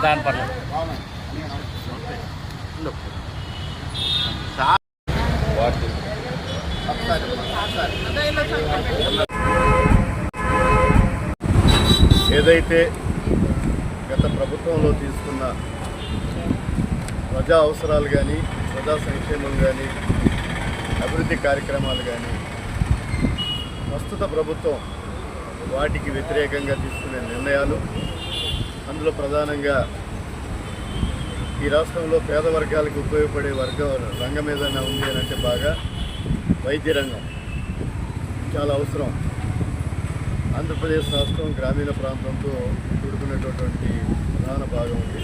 దాని పర్లేదు ఏదైతే గత ప్రభుత్వంలో తీసుకున్న ప్రజా అవసరాలు కానీ ప్రజా సంక్షేమం కానీ అభివృద్ధి కార్యక్రమాలు కానీ ప్రస్తుత ప్రభుత్వం వాటికి వ్యతిరేకంగా తీసుకునే నిర్ణయాలు, అందులో ప్రధానంగా ఈ రాష్ట్రంలో పేద వర్గాలకు ఉపయోగపడే రంగం ఏదైనా ఉంది అని అంటే బాగా వైద్య రంగం చాలా అవసరం. ఆంధ్రప్రదేశ్ రాష్ట్రం గ్రామీణ ప్రాంతంతో కూడుకునేటటువంటి ప్రధాన భాగం ఉంది.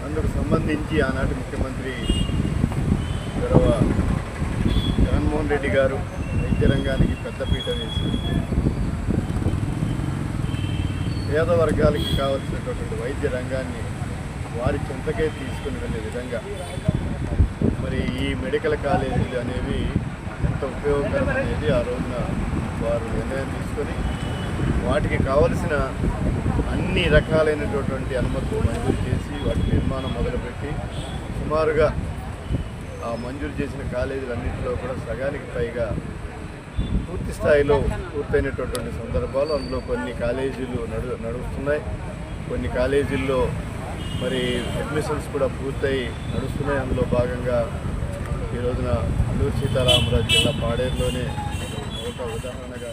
అందుకు సంబంధించి ఆనాటి ముఖ్యమంత్రి గౌరవ జగన్మోహన్ రెడ్డి గారు వైద్య రంగానికి పెద్దపీట వేసి పేద వర్గాలకి కావాల్సినటువంటి వైద్య రంగాన్ని వారి చెంతకే తీసుకుని వెళ్ళే విధంగా మరి ఈ మెడికల్ కాలేజీలు అనేవి ఎంత ఉపయోగకరం అనేది ఆ రోజున వారు నిర్ణయం తీసుకొని వాటికి కావలసిన అన్ని రకాలైనటువంటి అనుమతులు మంజూరు చేసి వాటి నిర్మాణం మొదలుపెట్టి సుమారుగా ఆ మంజూరు చేసిన కాలేజీలన్నింటిలో కూడా సగానికి పైగా పూర్తి స్థాయిలో పూర్తయినటువంటి సందర్భాలు. అందులో కొన్ని కాలేజీలు నడుస్తున్నాయి, కొన్ని కాలేజీల్లో మరి అడ్మిషన్స్ కూడా పూర్తయి నడుస్తున్నాయి. అందులో భాగంగా ఈ రోజున అల్లూరు సీతారామరాజు జిల్లా పాడేరులోనే ఒక ఉదాహరణగా